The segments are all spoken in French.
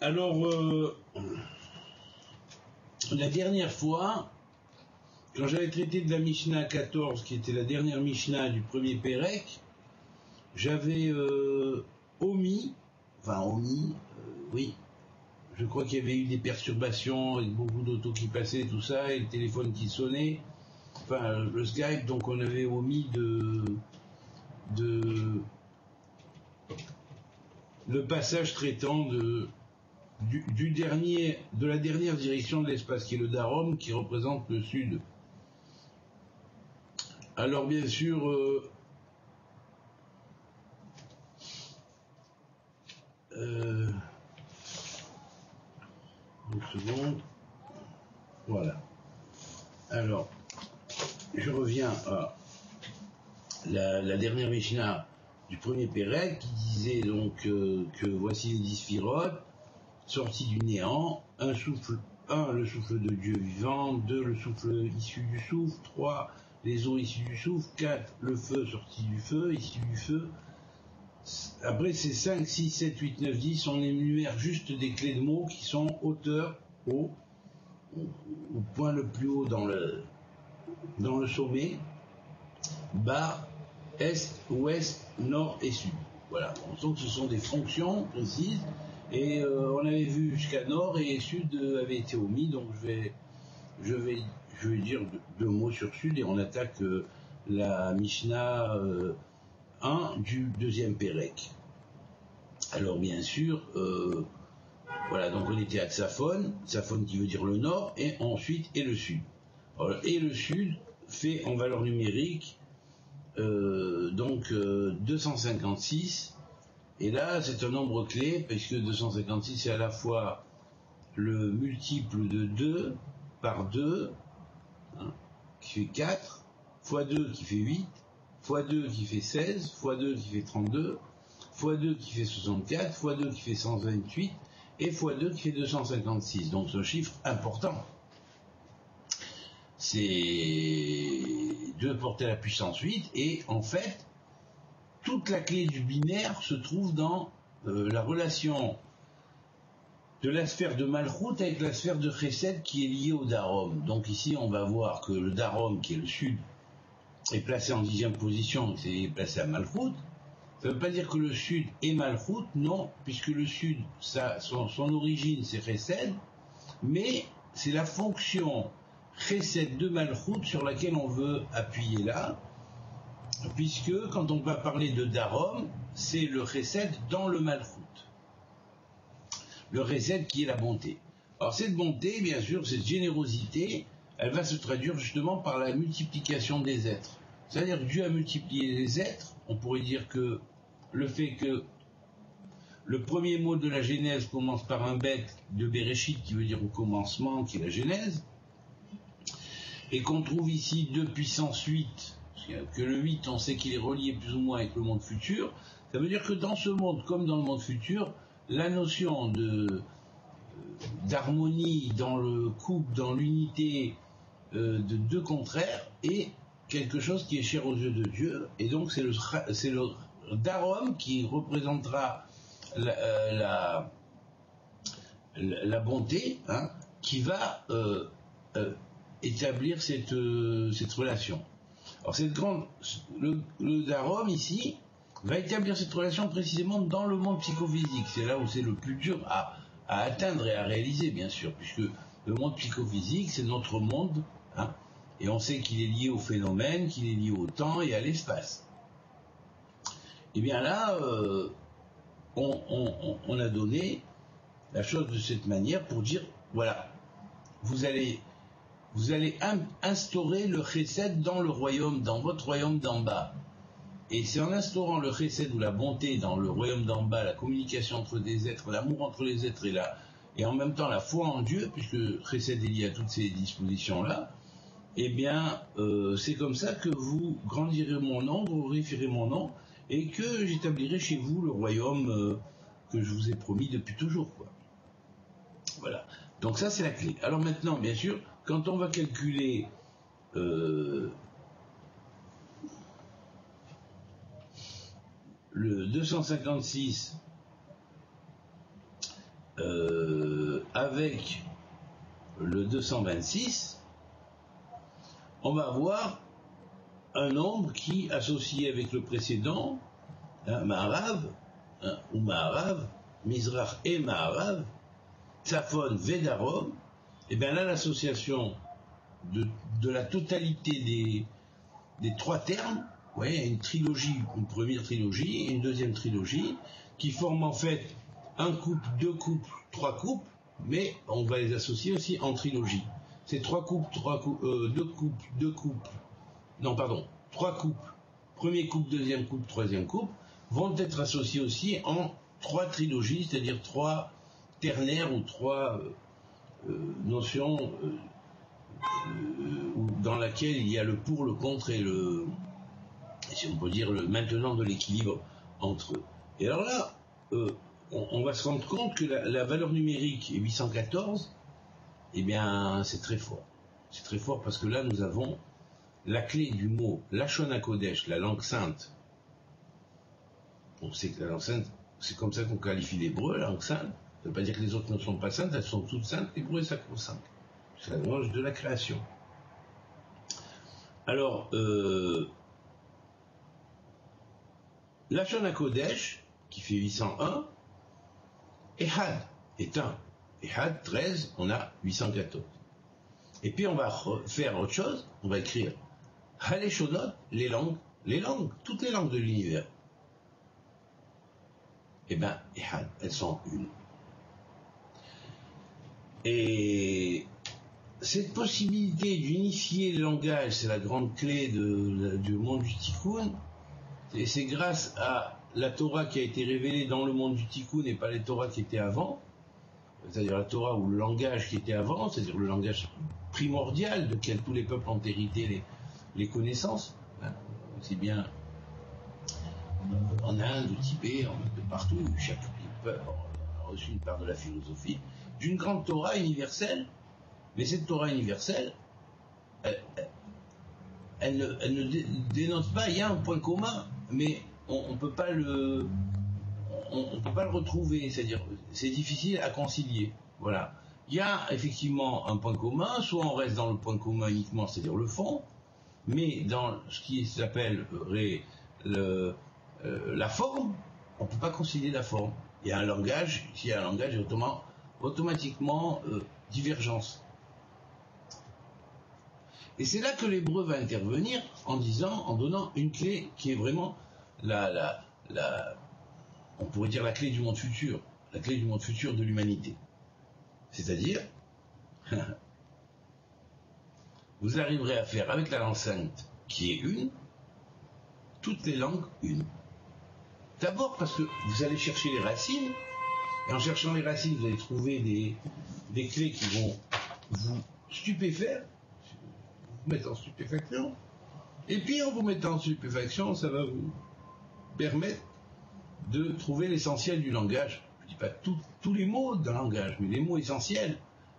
Alors, la dernière fois, quand j'avais traité de la Mishnah 14, qui était la dernière Mishnah du premier Pérec, j'avais oui, je crois qu'il y avait eu des perturbations, avec beaucoup d'autos qui passaient, tout ça, et le téléphone qui sonnait, enfin le Skype, donc on avait omis le passage traitant de la dernière direction de l'espace, qui est le Darom, qui représente le Sud. Alors bien sûr, une seconde, voilà. Alors, je reviens à la dernière Mishnah du premier Pérec, qui disait donc que voici les 10 sphirotes, sortis du néant, le souffle de Dieu vivant, 2, le souffle issu du souffle, 3, les eaux issues du souffle, 4, le feu sorti du feu, issu du feu. Après c'est 5, 6, 7, 8, 9, 10, on énumère juste des clés de mots qui sont hauteur, haut, au point le plus haut dans le sommet, bas, est, ouest, nord et sud. Voilà, donc ce sont des fonctions précises, et on avait vu jusqu'à nord, et sud avait été omis, donc je vais dire deux mots sur sud, et on attaque la Mishnah 1 du deuxième Pérec. Alors bien sûr, voilà, donc on était à Tsaphon qui veut dire le nord, et ensuite et le sud. Alors, et le sud fait en valeur numérique 256, et là c'est un nombre clé, puisque 256 c'est à la fois le multiple de 2 par 2, hein, qui fait 4, fois 2 qui fait 8, fois 2 qui fait 16, fois 2 qui fait 32, fois 2 qui fait 64, fois 2 qui fait 128, et fois 2 qui fait 256. Donc c'est un chiffre important. C'est 2 porté à la puissance 8, et en fait, toute la clé du binaire se trouve dans la relation de la sphère de Malchut avec la sphère de Chesed qui est liée au Darom. Donc ici, on va voir que le Darom, qui est le sud, est placé en 10e position, c'est placé à Malchut. Ça ne veut pas dire que le sud est Malchut, non, puisque le sud, son origine, c'est Chesed, mais c'est la fonction Chesed de Malchut sur laquelle on veut appuyer là, puisque quand on va parler de Darom, c'est le Chesed dans le Malchut. Le Chesed qui est la bonté. Alors cette bonté, bien sûr, cette générosité, elle va se traduire justement par la multiplication des êtres. C'est-à-dire que Dieu a multiplié les êtres. On pourrait dire que le fait que le premier mot de la Genèse commence par un bet de Bereshit, qui veut dire au commencement, qui est la Genèse, et qu'on trouve ici 2 puissance 8, que le 8, on sait qu'il est relié plus ou moins avec le monde futur, ça veut dire que dans ce monde, comme dans le monde futur, la notion d'harmonie dans le couple, dans l'unité de deux contraires, est quelque chose qui est cher aux yeux de Dieu, et donc c'est le Darom qui représentera la bonté, hein, qui va établir cette relation. Alors le Darom ici va établir cette relation précisément dans le monde psychophysique. C'est là où c'est le plus dur à atteindre et à réaliser, bien sûr, puisque le monde psychophysique, c'est notre monde, hein, et on sait qu'il est lié au phénomène, qu'il est lié au temps et à l'espace. Et bien là, on a donné la chose de cette manière pour dire, voilà, vous allez instaurer le chesed dans le royaume, dans votre royaume d'en bas. Et c'est en instaurant le chesed ou la bonté dans le royaume d'en bas, la communication entre des êtres, l'amour entre les êtres et en même temps la foi en Dieu, puisque chesed est lié à toutes ces dispositions-là, eh bien, c'est comme ça que vous grandirez mon nom, vous glorifierez mon nom, et que j'établirai chez vous le royaume que je vous ai promis depuis toujours, quoi. Voilà. Donc ça, c'est la clé. Alors maintenant, bien sûr, quand on va calculer le 256 avec le 226, on va avoir un nombre qui, associé avec le précédent, Ma'arav, ou Ma'arav, Mizrach et Ma'arav, Tzafon, Vedarom, et bien là l'association de la totalité des trois termes, vous voyez, une trilogie, une première trilogie et une deuxième trilogie, qui forment en fait un couple, deux couples, trois couples, mais on va les associer aussi en trilogie. Ces trois couples, trois couples, premier couple, deuxième couple, troisième couple, vont être associés aussi en trois trilogies, c'est-à-dire trois ternaires ou trois notions dans laquelle il y a le pour, le contre et le, si on peut dire, le maintenant de l'équilibre entre eux. Et alors là, on va se rendre compte que la valeur numérique 814, eh bien, c'est très fort. C'est très fort parce que là, nous avons la clé du mot Lachon HaKodesh, la langue sainte. On sait que la langue sainte, c'est comme ça qu'on qualifie l'hébreu, la langue sainte. Ça ne veut pas dire que les autres ne sont pas saintes, elles sont toutes saintes, l'hébreu est sacro-saint. C'est la langue de la création. Alors, Lachon HaKodesh, qui fait 801, Ehad est 1. Ehad, 13, on a 814. Et puis on va faire autre chose, on va écrire Haleshonot, les langues, toutes les langues de l'univers. Eh bien, Ehad, elles sont une. Et cette possibilité d'unifier les langages, c'est la grande clé du monde du Tikkun. Et c'est grâce à la Torah qui a été révélée dans le monde du Tikkun et pas les Torahs qui étaient avant, c'est-à-dire la Torah ou le langage qui était avant, c'est-à-dire le langage primordial de quel tous les peuples ont hérité les connaissances, aussi bien en Inde, au Tibet, de partout, chaque peuple a reçu une part de la philosophie, d'une grande Torah universelle, mais cette Torah universelle, elle ne dénote pas, il y a un point commun, mais on ne peut pas le retrouver, c'est-à-dire c'est difficile à concilier. Voilà. Il y a effectivement un point commun, soit on reste dans le point commun uniquement, c'est-à-dire le fond, mais dans ce qui s'appelle la forme, on ne peut pas concilier la forme. Il y a un langage, s'il y a un langage, il y a automatiquement divergence. Et c'est là que l'hébreu va intervenir en donnant une clé qui est vraiment on pourrait dire la clé du monde futur, la clé du monde futur de l'humanité. C'est-à-dire, vous arriverez à faire avec la langue sainte, qui est une, toutes les langues une. D'abord parce que vous allez chercher les racines, et en cherchant les racines, vous allez trouver des clés qui vont vous stupéfaire, vous mettre en stupéfaction, et puis en vous mettant en stupéfaction, ça va vous permettre de trouver l'essentiel du langage. Je ne dis pas tous les mots d'un langage, mais les mots essentiels,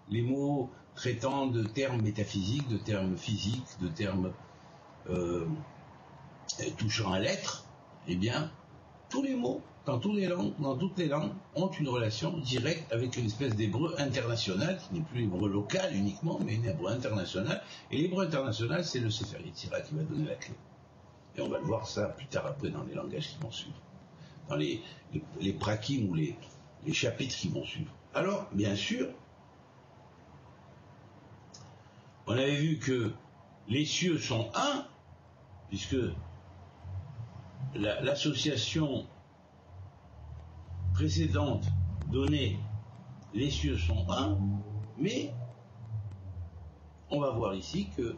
les mots traitant de termes métaphysiques, de termes physiques, de termes touchant à l'être, eh bien, tous les mots, dans toutes les langues, ont une relation directe avec une espèce d'hébreu international, qui n'est plus l'hébreu local uniquement, mais un hébreu international. Et l'hébreu international, c'est le Sefer Yetzira qui va donner la clé. Et on va le voir ça plus tard après dans les langages qui vont suivre, dans les prakim ou les chapitres qui vont suivre. Alors, bien sûr, on avait vu que les cieux sont un, puisque l'association précédente donnait les cieux sont un, mais on va voir ici que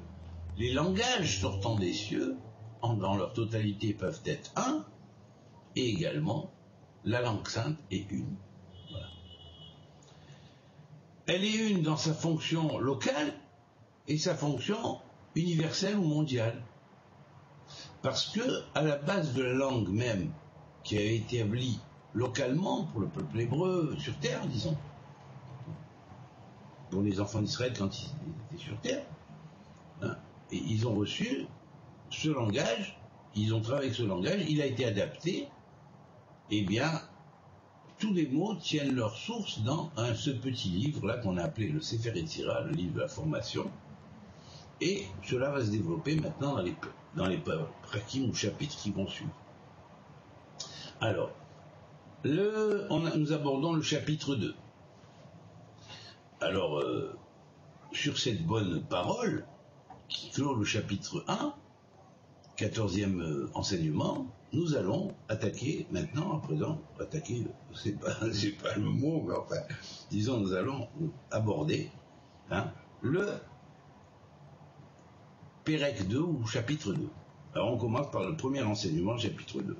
les langages sortant des cieux, dans leur totalité, peuvent être un, et également la langue sainte est une. Voilà. Elle est une dans sa fonction locale et sa fonction universelle ou mondiale. Parce que, à la base de la langue même, qui a été établie localement pour le peuple hébreu sur terre, disons, pour les enfants d'Israël quand ils étaient sur terre, et ils ont reçu ce langage, ils ont travaillé avec ce langage, il a été adapté, eh bien, tous les mots tiennent leur source dans ce petit livre-là qu'on a appelé le Sefer Yetzira, le livre de la formation. Et cela va se développer maintenant dans les prakim ou chapitres qui vont suivre. Alors, nous abordons le chapitre 2. Alors, sur cette bonne parole, qui clôt le chapitre 1, 14e enseignement, nous allons attaquer maintenant, à présent, c'est pas le mot, mais enfin, disons, nous allons aborder le Pérec 2 ou chapitre 2. Alors on commence par le premier enseignement, chapitre 2.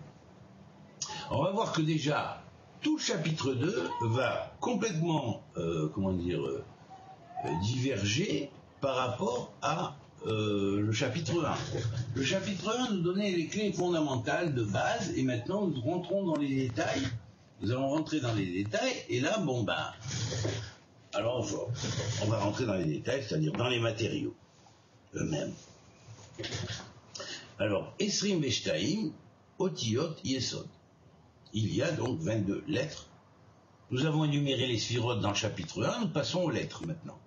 On va voir que déjà, tout le chapitre 2 va complètement, diverger par rapport à le chapitre 1. Le chapitre 1 nous donnait les clés fondamentales de base, et maintenant nous rentrons dans les détails. Nous allons rentrer dans les détails, et là, alors on va rentrer dans les détails, c'est-à-dire dans les matériaux eux-mêmes. Alors, Esrim Veshtaim, Otiyot Yesod. Il y a donc 22 lettres. Nous avons énuméré les sphirotes dans le chapitre 1, nous passons aux lettres maintenant.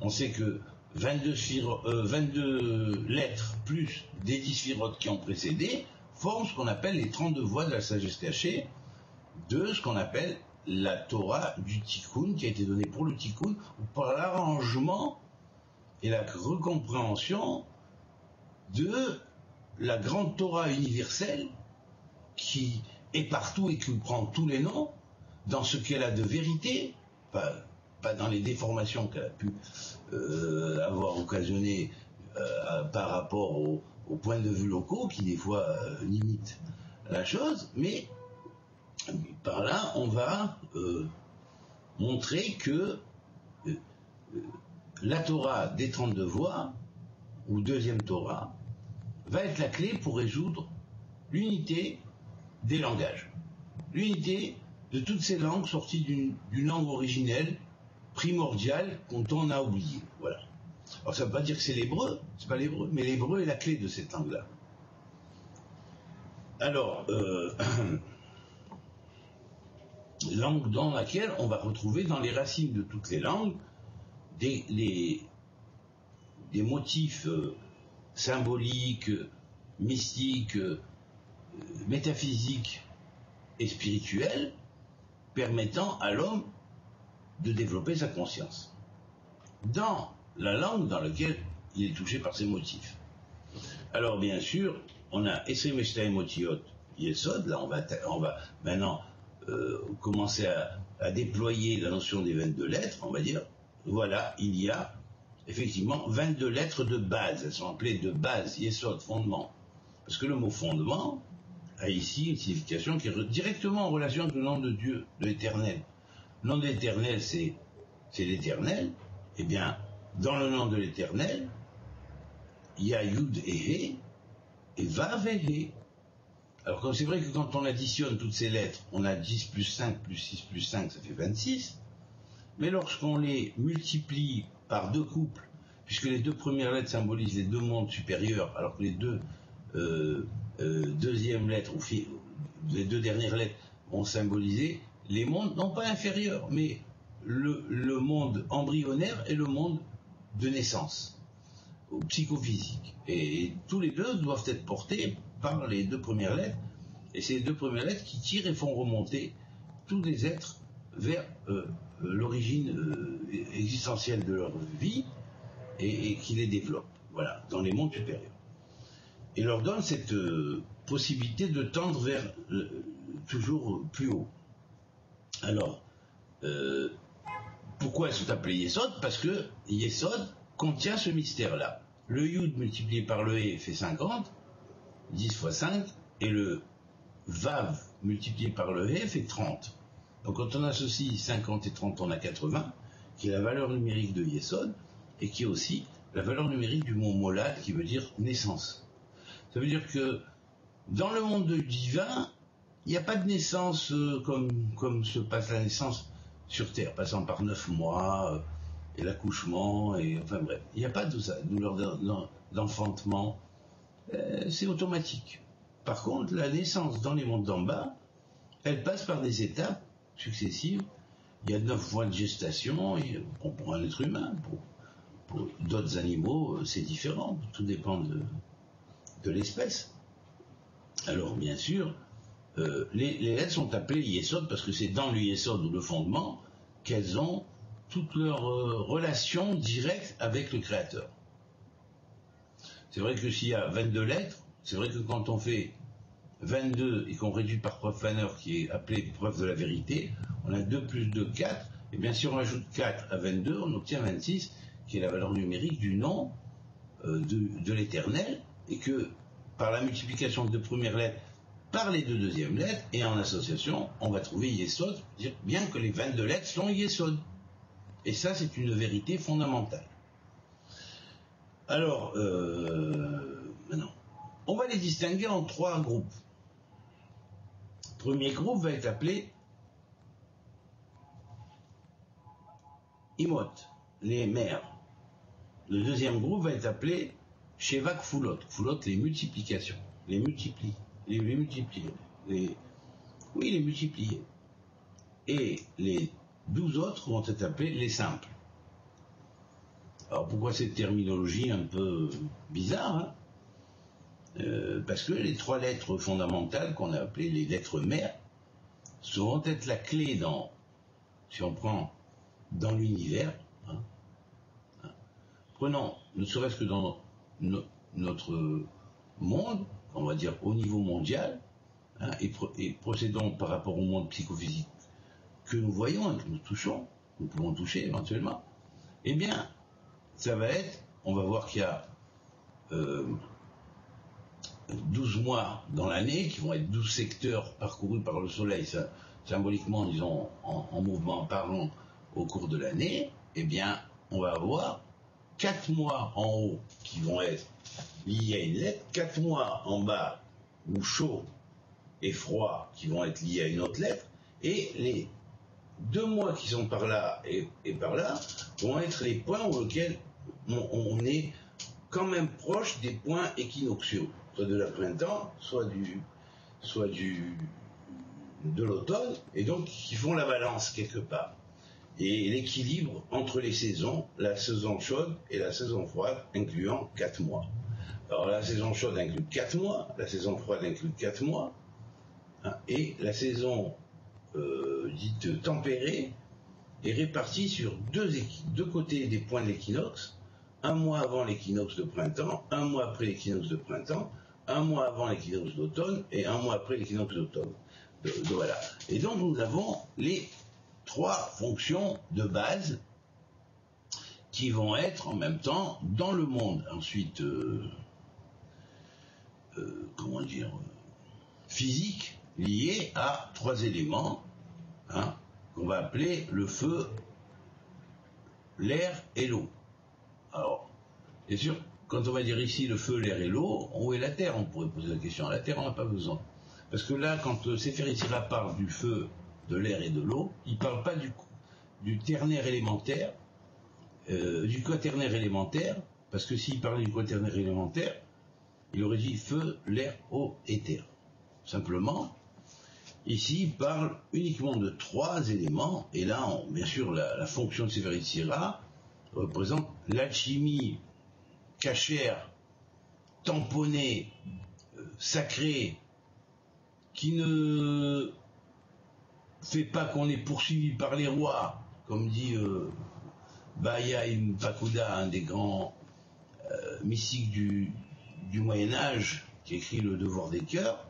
On sait que 22 lettres plus des 10 sphirotes qui ont précédé forment ce qu'on appelle les 32 voies de la sagesse cachée de ce qu'on appelle la Torah du Tikkun, qui a été donnée pour le Tikkun, ou par l'arrangement et la recompréhension de la grande Torah universelle qui est partout et qui prend tous les noms dans ce qu'elle a de vérité, pas dans les déformations qu'elle a pu avoir occasionné par rapport aux points de vue locaux qui des fois limitent la chose, mais par là on va montrer que la Torah des 32 voies, ou deuxième Torah, va être la clé pour résoudre l'unité des langages. L'unité de toutes ces langues sorties d'une langue originelle, primordiale, qu'on a oubliée. Voilà. Alors ça ne veut pas dire que c'est l'hébreu, c'est pas l'hébreu, mais l'hébreu est la clé de cette langue-là. Alors, langue dans laquelle on va retrouver dans les racines de toutes les langues des motifs symboliques, mystiques, métaphysiques et spirituels permettant à l'homme de développer sa conscience dans la langue dans laquelle il est touché par ces motifs. Alors bien sûr, on a Esrim Veshtaim Otiyot Yesod, là on va maintenant commencer à déployer la notion des 22 lettres, on va dire, voilà, il y a effectivement 22 lettres de base, elles sont appelées de base, Yesod, fondement, parce que le mot fondement a ici une signification qui est directement en relation avec le nom de Dieu, de l'Éternel. Le nom de l'Éternel, c'est l'Éternel. Eh bien, dans le nom de l'Éternel, il y a Yud et He, et Vav et He. Alors, comme c'est vrai que quand on additionne toutes ces lettres, on a 10 plus 5 plus 6 plus 5, ça fait 26. Mais lorsqu'on les multiplie par deux couples, puisque les deux premières lettres symbolisent les deux mondes supérieurs, alors que les deux deuxièmes lettres, ou les deux dernières lettres, vont symboliser les mondes, non pas inférieurs, mais le monde embryonnaire et le monde de naissance, psychophysique. Et tous les deux doivent être portés par les deux premières lettres, et c'est les deux premières lettres qui tirent et font remonter tous les êtres vers l'origine existentielle de leur vie, et qui les développent, voilà, dans les mondes supérieurs. Et leur donne cette possibilité de tendre vers toujours plus haut. Alors, pourquoi elles sont appelées Yesod? Parce que Yesod contient ce mystère-là. Le Yud multiplié par le He fait 50, 10 fois 5, et le Vav multiplié par le He fait 30. Donc quand on associe 50 et 30, on a 80, qui est la valeur numérique de Yesod, et qui est aussi la valeur numérique du mot Molad, qui veut dire naissance. Ça veut dire que dans le monde divin, il n'y a pas de naissance comme se passe la naissance sur Terre, passant par 9 mois, et l'accouchement, et enfin bref. Il n'y a pas de ça, douleur d'enfantement. C'est automatique. Par contre, la naissance dans les mondes d'en bas, elle passe par des étapes successives. Il y a 9 mois de gestation, pour un être humain. Pour d'autres animaux, c'est différent. Tout dépend de l'espèce. Alors, bien sûr, les lettres sont appelées Yesod parce que c'est dans le Yesod ou le fondement qu'elles ont toute leur relation directe avec le Créateur. C'est vrai que s'il y a 22 lettres, c'est vrai que quand on fait 22 et qu'on réduit par preuve Fanner qui est appelée preuve de la vérité, on a 2 plus 2, 4, et bien si on ajoute 4 à 22, on obtient 26, qui est la valeur numérique du nom de l'Éternel, et que par la multiplication de 2 premières lettres par les 2 deuxièmes lettres, et en association, on va trouver Yesod, bien que les 22 lettres sont Yesod. Et ça, c'est une vérité fondamentale. Alors, maintenant, on va les distinguer en 3 groupes. Le premier groupe va être appelé Imot, les mères. Le deuxième groupe va être appelé Sheva Kfulot, Kfulot, les multiplications, les multiplier, les multiplier, les multiplier. Et les 12 autres vont être appelés les simples. Alors pourquoi cette terminologie un peu bizarre, hein? Parce que les 3 lettres fondamentales qu'on a appelées les lettres mères vont être la clé si on prend dans l'univers, hein. Prenons, ne serait-ce que dans notre monde, on va dire au niveau mondial, hein, et procédons par rapport au monde psychophysique que nous voyons et que nous touchons, nous pouvons toucher éventuellement, eh bien, ça va être, on va voir qu'il y a 12 mois dans l'année, qui vont être 12 secteurs parcourus par le soleil, ça, symboliquement, disons, en mouvement parlant au cours de l'année, eh bien, on va avoir 4 mois en haut qui vont être liés à une lettre, 4 mois en bas, ou chaud et froid, qui vont être liés à une autre lettre, et les 2 mois qui sont par là et par là vont être les points auxquels on est quand même proche des points équinoxiaux, soit de la printemps, soit de l'automne, et donc qui font la balance quelque part. Et l'équilibre entre les saisons, la saison chaude et la saison froide, incluant 4 mois. Alors la saison chaude inclut 4 mois, la saison froide inclut 4 mois, hein, et la saison dite tempérée est répartie sur deux côtés des points de l'équinoxe, un mois avant l'équinoxe de printemps, un mois après l'équinoxe de printemps, un mois avant l'équinoxe d'automne et un mois après l'équinoxe d'automne. Voilà. Et donc nous avons les 3 fonctions de base qui vont être en même temps dans le monde. Ensuite, physique, lié à 3 éléments, hein, qu'on va appeler le feu, l'air et l'eau. Alors, bien sûr, quand on va dire ici le feu, l'air et l'eau, où est la terre? On pourrait poser la question. La terre, on n'a pas besoin. Parce que là, quand Sefer Yetzirah parle du feu, de l'air et de l'eau, il ne parle pas du ternaire élémentaire, du quaternaire élémentaire, parce que s'il parlait du quaternaire élémentaire, il aurait dit feu, l'air, eau et terre. Simplement, ici, il parle uniquement de 3 éléments, et là, bien sûr, la fonction de Sefer Yetzirah représente l'alchimie cachère, tamponnée, sacrée, qui ne fait pas qu'on est poursuivi par les rois, comme dit Bahya ibn Pakuda, un des grands mystiques du Moyen-Âge, qui écrit Le Devoir des cœurs,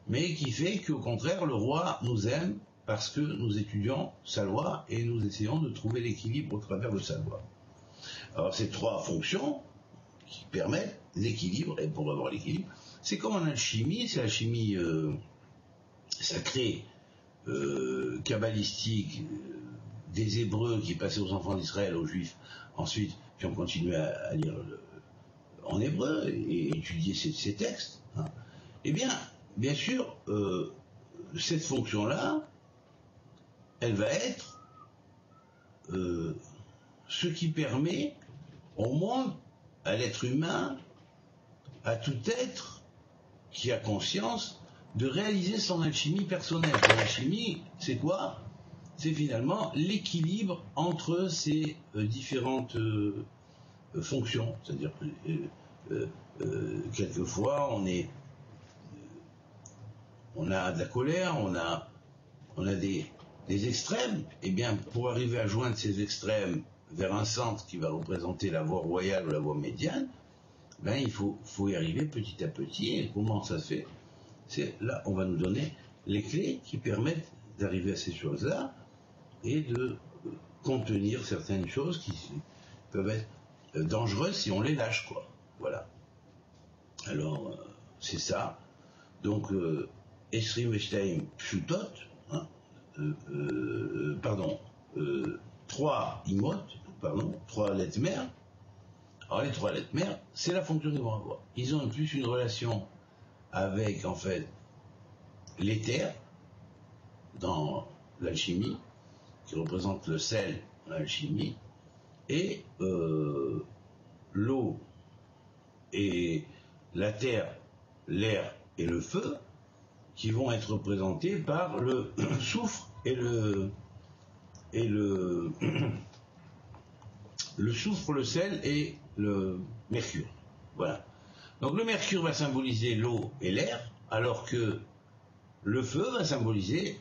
mais qui fait qu'au contraire, le roi nous aime parce que nous étudions sa loi et nous essayons de trouver l'équilibre au travers de sa loi. Alors ces 3 fonctions qui permettent l'équilibre, et pour avoir l'équilibre, c'est comme en alchimie, c'est l'alchimie sacrée, kabbalistique, des Hébreux qui passaient aux enfants d'Israël, aux Juifs, ensuite, puis on continuait à lire en hébreu et étudier ces textes, hein. Eh bien sûr, cette fonction-là, elle va être ce qui permet au monde, à l'être humain, à tout être qui a conscience, de réaliser son alchimie personnelle. L'alchimie, c'est quoi? c'est finalement l'équilibre entre ces différentes fonctions. C'est-à-dire que quelquefois on a de la colère, on a des extrêmes, et bien pour arriver à joindre ces extrêmes vers un centre qui va représenter la voie royale ou la voie médiane, ben il faut y arriver petit à petit. Et comment ça se fait? C'est là, on va nous donner les clés qui permettent d'arriver à ces choses-là et de contenir certaines choses qui peuvent être dangereuses si on les lâche, quoi. Voilà. Alors, c'est ça. Donc, Esrim Eshtaim Pshutot, hein, trois imot, trois lettres mères. Alors, les trois lettres mères, c'est la fonction qu'ils vont avoir. Ils ont plus une relation avec, en fait, l'éther, dans l'alchimie, qui représente le sel dans l'alchimie, et l'eau et la terre, l'air et le feu, qui vont être représentés par le soufre et le soufre, le sel et le mercure. Voilà. Donc le mercure va symboliser l'eau et l'air, alors que le feu va symboliser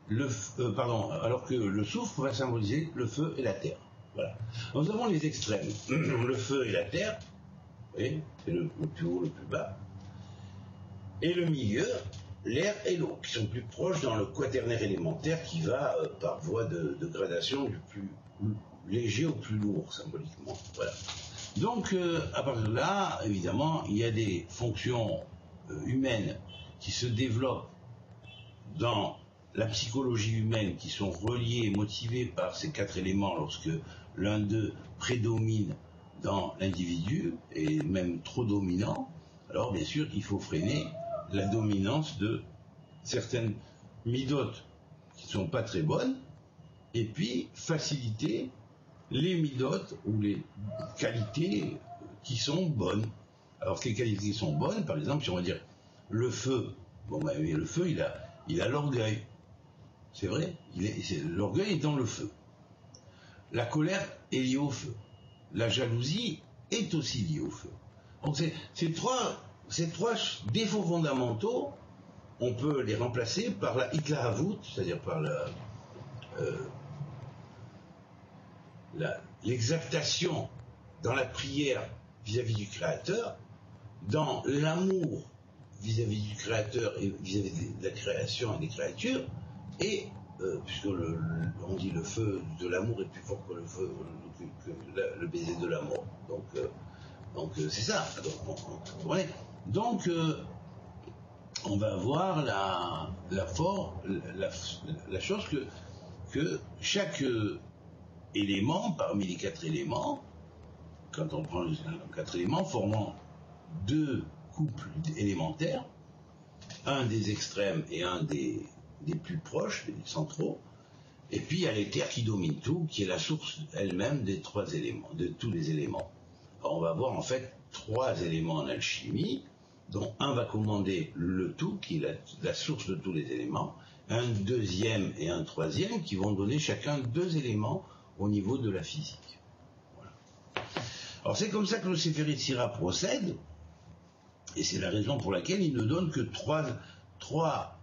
alors que le soufre va symboliser le feu et la terre. Voilà. Nous avons les extrêmes, le feu et la terre, et le plus haut, le plus bas, et le milieu, l'air et l'eau, qui sont plus proches dans le quaternaire élémentaire qui va par voie de gradation du plus léger au plus lourd, symboliquement. Voilà. Donc, à partir de là, évidemment, il y a des fonctions humaines qui se développent dans la psychologie humaine, qui sont reliées et motivées par ces quatre éléments lorsque l'un d'eux prédomine dans l'individu, et même trop dominant. Alors, bien sûr, il faut freiner la dominance de certaines midotes qui ne sont pas très bonnes, et puis faciliter les midotes ou les qualités qui sont bonnes. Alors que les qualités qui sont bonnes, par exemple, si on va dire le feu, bon ben le feu il a l'orgueil, c'est vrai, l'orgueil est dans le feu. La colère est liée au feu. La jalousie est aussi liée au feu. Donc ces trois défauts fondamentaux, on peut les remplacer par la Hitlahavut, c'est-à-dire par l'exaltation dans la prière vis-à-vis du Créateur, dans l'amour vis-à-vis du Créateur et vis-à-vis de la création et des créatures, et puisque on dit le feu de l'amour est plus fort que le baiser de l'amour. Donc c'est ça. Donc on va voir la chose que chaque élément parmi les quatre éléments, quand on prend les quatre éléments formant deux couples élémentaires, un des extrêmes et un des plus proches, des centraux, et puis il y a l'éther qui domine tout, qui est la source elle-même des trois éléments, de tous les éléments. Alors on va voir en fait trois éléments en alchimie, dont un va commander le tout, qui est la source de tous les éléments, un deuxième et un troisième qui vont donner chacun deux éléments au niveau de la physique. Voilà. Alors c'est comme ça que le Sefer Yetzira procède, et c'est la raison pour laquelle il ne donne que trois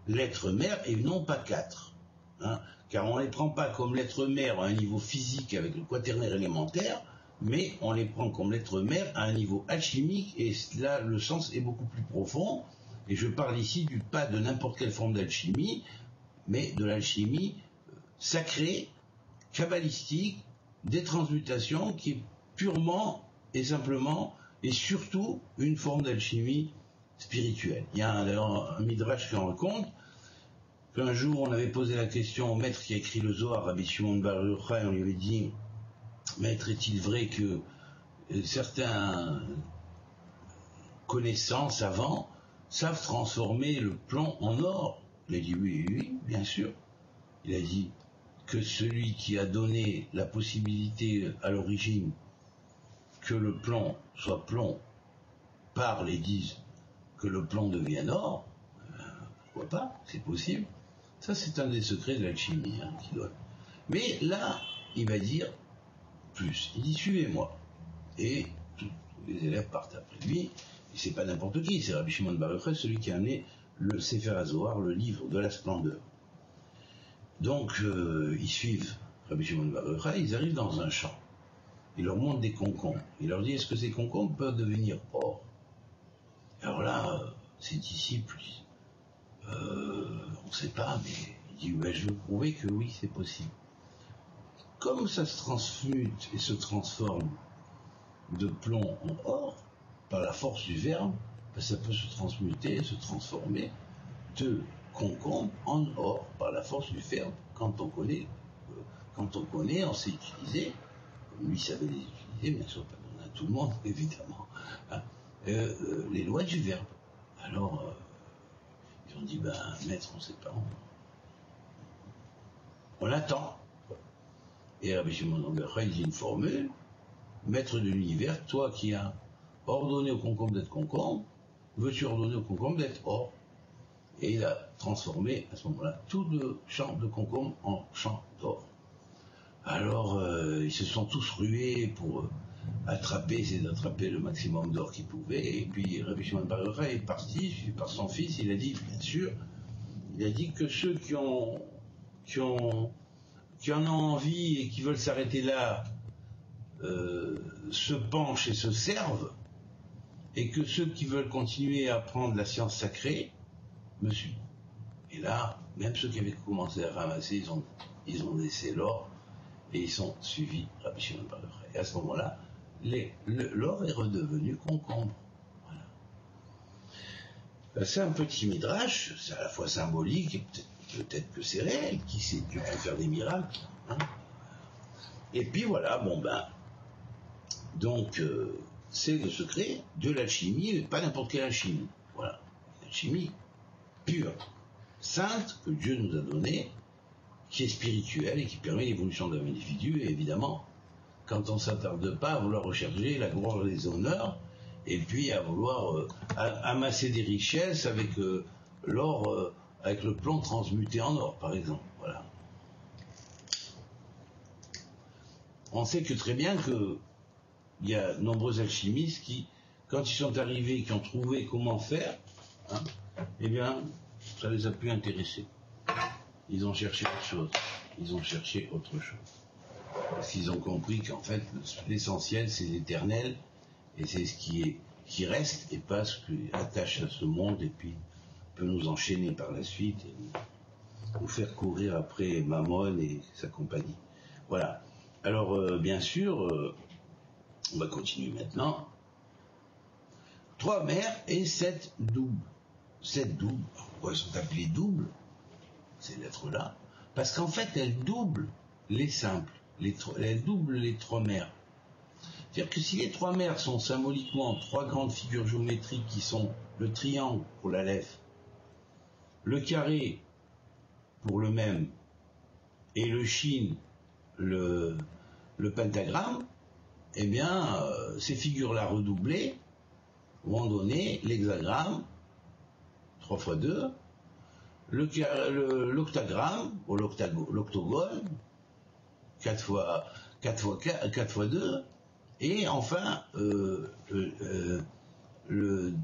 lettres mères et non pas quatre. Hein, car on ne les prend pas comme lettres mères à un niveau physique avec le quaternaire élémentaire, mais on les prend comme lettres mères à un niveau alchimique, et là le sens est beaucoup plus profond, et je parle ici pas de n'importe quelle forme d'alchimie, mais de l'alchimie sacrée, kabbalistique, des transmutations, qui est purement et simplement et surtout une forme d'alchimie spirituelle. Il y a d'ailleurs un midrash qui en raconte qu'un jour on avait posé la question au maître qui a écrit le Zohar, Rabbi Shimon bar Yochai, on lui avait dit: Maître, est-il vrai que certains connaissants, savants, savent transformer le plomb en or? Il a dit oui, oui, bien sûr. Il a dit que celui qui a donné la possibilité à l'origine que le plomb soit plomb parle et dise que le plomb devienne or, pourquoi pas, c'est possible. Ça, c'est un des secrets de l'alchimie, qui donne. Mais là, il va dire plus. Il dit suivez-moi. Et tous les élèves partent après lui. Et c'est pas n'importe qui, c'est Rabbi Shimon bar Yochai, celui qui a amené le Sefer HaZohar, le livre de la splendeur. Donc ils suivent Rabbi Shimon bar Yochai, ils arrivent dans un champ. Il leur montre des concombres. Il leur dit est-ce que ces concombres peuvent devenir or? Alors là, ses disciples disent on ne sait pas, mais il dit ben, je veux prouver que oui, c'est possible. Comme ça se transmute et se transforme de plomb en or, par la force du verbe, ben, ça peut se transmuter, se transformer de concombre en or, par la force du verbe, quand on connaît, on sait utiliser, comme lui savait les utiliser, bien sûr, pas à tout le monde, évidemment, hein, les lois du verbe. Alors, ils ont dit, ben, maître, on ne sait pas, on l'attend. Et Rabbi Shimon bar Yochai, il dit une formule, maître de l'univers, toi qui as ordonné au concombre d'être concombre, veux-tu ordonner au concombre d'être or? Et il a transformé à ce moment-là tout le champ de concombre en champ d'or. Alors ils se sont tous rués pour essayer d'attraper le maximum d'or qu'ils pouvaient. Et puis Rabbi Shimon bar Yochai est parti, suivi par son fils. Il a dit, bien sûr, il a dit que ceux qui en ont envie et qui veulent s'arrêter là se penchent et se servent, et que ceux qui veulent continuer à apprendre la science sacrée me suivent. Et là, même ceux qui avaient commencé à ramasser, ils ont laissé l'or et ils sont suivis Rabbi Shimon bar Yochai. Et à ce moment-là, l'or est redevenu concombre. Voilà. C'est un petit midrash, c'est à la fois symbolique et peut-être que c'est réel. Qui sait, Dieu peut faire des miracles. Hein. Et puis voilà, bon ben, donc c'est le secret de l'alchimie, mais pas n'importe quelle alchimie. Voilà, l'alchimie pure, sainte, que Dieu nous a donnée, qui est spirituelle et qui permet l'évolution d'un individu. Et évidemment, quand on ne s'attarde pas à vouloir rechercher la gloire et les honneurs, et puis à vouloir amasser des richesses avec l'or, avec le plomb transmuté en or, par exemple. Voilà. On sait que très bien qu'il y a de nombreux alchimistes qui, quand ils sont arrivés, qui ont trouvé comment faire, hein, eh bien, ça les a plus intéressés. Ils ont cherché autre chose. Parce qu'ils ont compris qu'en fait, l'essentiel, c'est l'éternel, et c'est ce qui reste, et pas ce qui attache à ce monde, et puis peut nous enchaîner par la suite, et nous faire courir après Mammon et sa compagnie. Voilà. Alors, bien sûr, on va continuer maintenant. 3 mères et 7 doubles. 7 doubles. Pourquoi elles sont appelées doubles, ces lettres-là? Parce qu'en fait, elles doublent les simples. Elles doublent les 3 mères. C'est-à-dire que si les 3 mères sont symboliquement 3 grandes figures géométriques qui sont le triangle pour l'aleph, le carré pour le même, et le shin, le pentagramme, eh bien, ces figures-là redoublées vont donner l'hexagramme, 3 x 2, l'octagramme, ou l'octogone, 4 x 2, et enfin le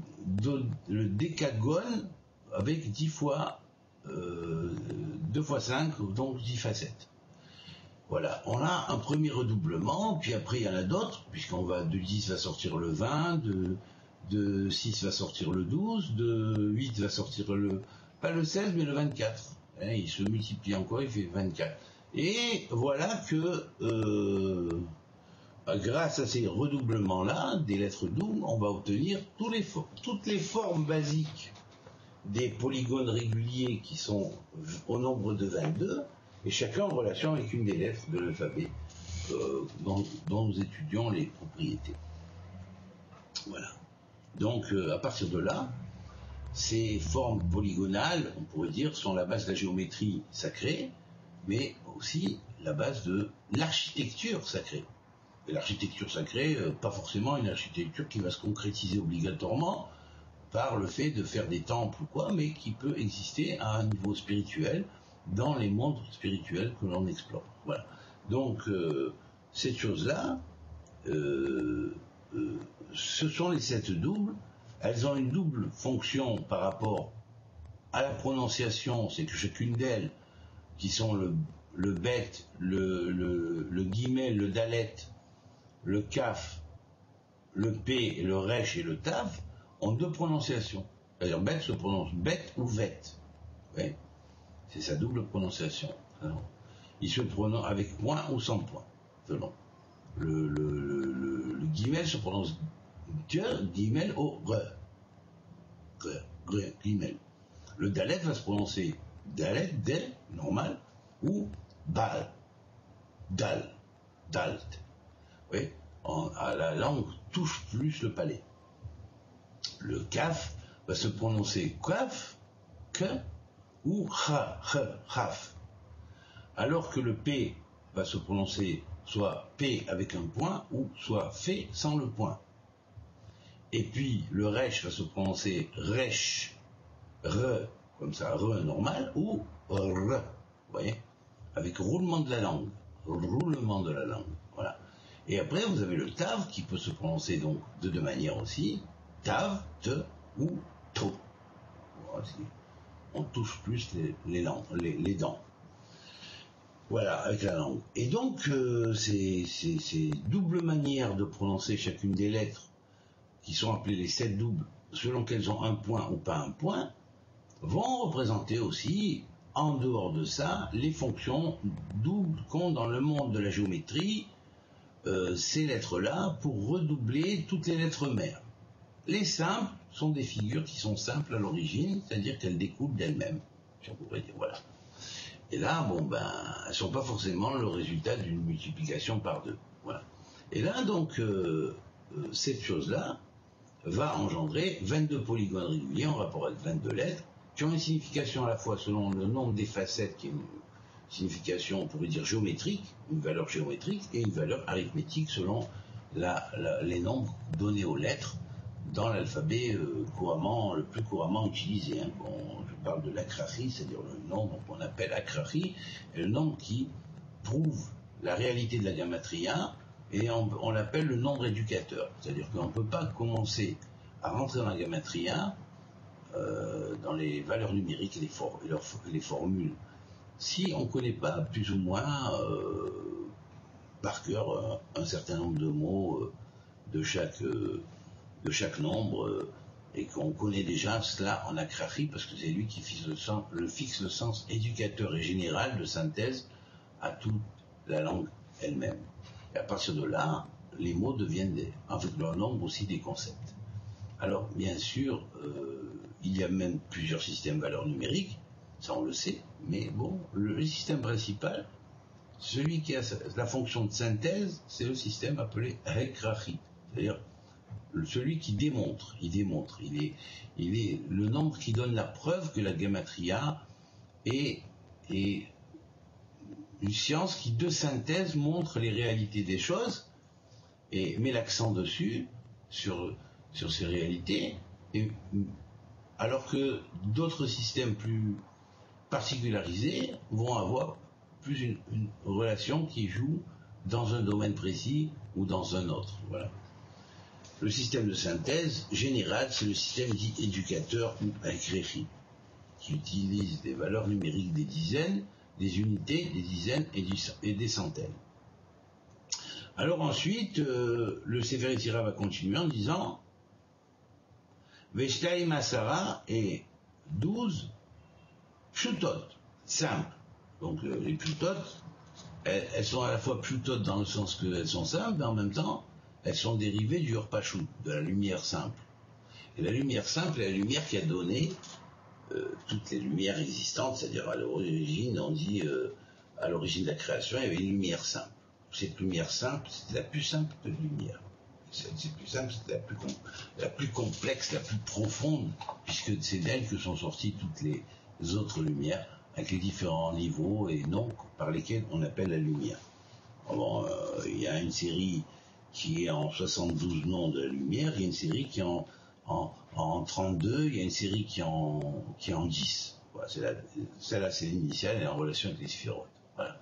décagone avec 10 fois 2 x 5, donc 10 facettes. Voilà, on a un premier redoublement, puis après il y en a d'autres, puisqu'on va de 10 va sortir le 20, de 6 va sortir le 12, de 8 va sortir pas le 16, mais le 24. Hein, il se multiplie encore, il fait 24. Et voilà que, grâce à ces redoublements-là, des lettres doubles, on va obtenir toutes les formes basiques des polygones réguliers qui sont au nombre de 22, et chacun en relation avec une des lettres de l'alphabet dont nous étudions les propriétés. Voilà. Donc, à partir de là, ces formes polygonales, on pourrait dire, sont la base de la géométrie sacrée, mais aussi la base de l'architecture sacrée. Et l'architecture sacrée, pas forcément une architecture qui va se concrétiser obligatoirement par le fait de faire des temples ou quoi, mais qui peut exister à un niveau spirituel dans les mondes spirituels que l'on explore. Voilà. Donc, cette chose-là, ce sont les 7 doubles. Elles ont une double fonction par rapport à la prononciation, c'est que chacune d'elles, qui sont le bet, le guillemets, le dalet, le kaf, le p, le resh et le tav, ont 2 prononciations. C'est-à-dire bet se prononce bet ou vet. Ouais. C'est sa double prononciation. Alors, il se prononce avec point ou sans point, selon. Le guillemets se prononce guillemets au re. Guillemets. Le dalet va se prononcer dalet, del, normal, ou bal, dal, dalt. Oui, la langue touche plus le palais. Le kaf va se prononcer kaf, que, ou chaf. Alors que le p va se prononcer soit p avec un point, ou soit fait sans le point. Et puis le resh va se prononcer resh, re, comme ça, re normal, ou re, vous voyez, avec roulement de la langue, voilà. Et après, vous avez le tav qui peut se prononcer donc de 2 manières aussi, tav, te ou to. Voilà, on touche plus les dents. Voilà, avec la langue. Et donc, ces doubles manières de prononcer chacune des lettres, qui sont appelées les 7 doubles, selon qu'elles ont un point ou pas un point, vont représenter aussi, en dehors de ça, les fonctions doubles qu'ont dans le monde de la géométrie ces lettres-là pour redoubler toutes les lettres mères. Les simples sont des figures qui sont simples à l'origine, c'est-à-dire qu'elles découlent d'elles-mêmes, si on pourrait dire, voilà. Et là, elles ne sont pas forcément le résultat d'une multiplication par 2. Voilà. Et là, donc, cette chose-là va engendrer 22 polygones réguliers en rapport avec 22 lettres, qui ont une signification à la fois selon le nombre des facettes, qui est une signification, on pourrait dire géométrique, une valeur géométrique, et une valeur arithmétique selon les nombres donnés aux lettres dans l'alphabet le plus couramment utilisé. Hein. Bon, je parle de l'akrahi, c'est-à-dire le nombre qu'on appelle akrahi, et le nombre qui prouve la réalité de la gamatria, et on l'appelle le nombre éducateur. C'est-à-dire qu'on ne peut pas commencer à rentrer dans la gamatria dans les valeurs numériques et les formules, si on ne connaît pas plus ou moins par cœur un certain nombre de mots de chaque nombre, et qu'on connaît déjà cela en akrahi, parce que c'est lui qui fixe le sens éducateur et général de synthèse à toute la langue elle-même. Et à partir de là, les mots deviennent, avec leur nombre aussi, des concepts. Alors, bien sûr, il y a même plusieurs systèmes valeurs numériques, ça on le sait, mais bon, le système principal, celui qui a la fonction de synthèse, c'est le système appelé Hekrahi, c'est-à-dire celui qui démontre, il est le nombre qui donne la preuve que la gamatria est une science qui, de synthèse, montre les réalités des choses et met l'accent dessus, sur ces réalités, alors que d'autres systèmes plus particularisés vont avoir plus une relation qui joue dans un domaine précis ou dans un autre. Voilà. Le système de synthèse général, c'est le système dit éducateur ou akrahi, qui utilise des valeurs numériques des dizaines, des unités, des dizaines et des centaines. Alors ensuite, le Sefer Yetzirah va continuer en disant Veshtaim Asara et 12 pshutot, simples. Donc les pshutot, elles sont à la fois pshutot dans le sens qu'elles sont simples, mais en même temps, elles sont dérivées du Or-Pashut, de la lumière simple. Et la lumière simple est la lumière qui a donné toutes les lumières existantes, c'est-à-dire à l'origine, on dit à l'origine de la création, il y avait une lumière simple. Cette lumière simple, c'était la plus simple de lumière. C'est plus simple, c'était la plus complexe, la plus profonde, puisque c'est d'elle que sont sorties toutes les autres lumières, avec les différents niveaux et noms par lesquels on appelle la lumière. Bon, il y a une série qui est en 72 noms de la lumière, il y a une série qui est en 32, il y a une série qui est en 10. Voilà, celle-là, c'est l'initiale, elle est en relation avec les sphirotes. Voilà.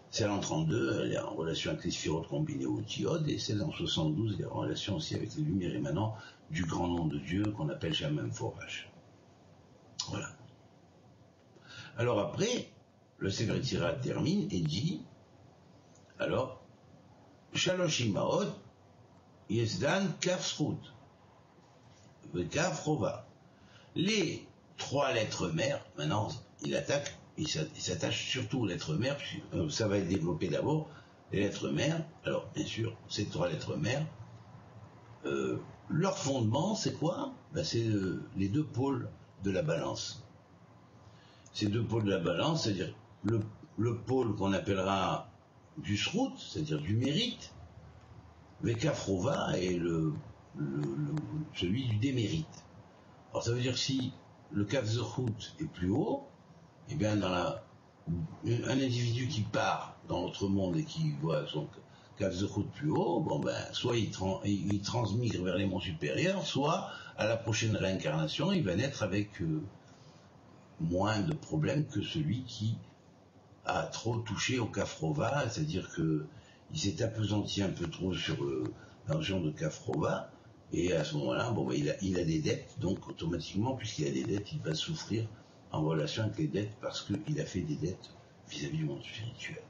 Celle en 32, elle est en relation avec les sphirotes combinées au diode, et celle en 72, elle est en relation aussi avec les lumières émanant du grand nom de Dieu qu'on appelle Shaman Forage. Voilà. Alors après, le Secrétariat termine et dit, alors, Shalosh Imaot, Yesdan Kafsrut, Kaf Rova. Les 3 lettres mères, maintenant, il s'attache surtout aux lettres mères, ça va être développé d'abord, les lettres mères. Alors, bien sûr, ces 3 lettres mères, leur fondement, c'est quoi? Ben, c'est les 2 pôles de la balance. Ces 2 pôles de la balance, c'est-à-dire le pôle qu'on appellera du srout, c'est-à-dire du mérite, Vekafrova est celui du démérite. Alors ça veut dire si le Kafzerhout est plus haut, et bien un individu qui part dans notre monde et qui voit son Kafzerhout plus haut, bon ben soit il transmigre vers les mondes supérieurs, soit à la prochaine réincarnation, il va naître avec moins de problèmes que celui qui a trop touché au Kafrova, c'est-à-dire que il s'est appesanti un peu trop sur l'argent de Kafrova, et à ce moment-là, bon, il a des dettes, donc automatiquement, puisqu'il a des dettes, il va souffrir en relation avec les dettes parce qu'il a fait des dettes vis-à-vis du monde spirituel.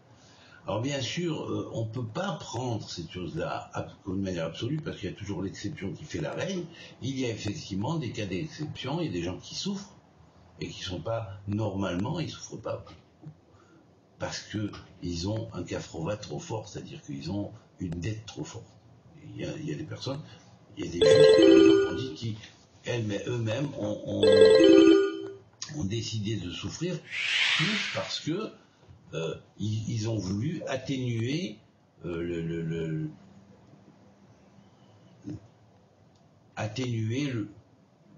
Alors bien sûr, on ne peut pas prendre cette chose-là de manière absolue, parce qu'il y a toujours l'exception qui fait la règle. Il y a effectivement des cas d'exception, il y a des gens qui souffrent, et qui ne sont pas, normalement, ils ne souffrent pas parce qu'ils ont un Kafrova trop fort, c'est-à-dire qu'ils ont une dette trop forte. Il y a des personnes, il y a des juifs, on dit, qui eux-mêmes ont décidé de souffrir plus parce que ils ont voulu atténuer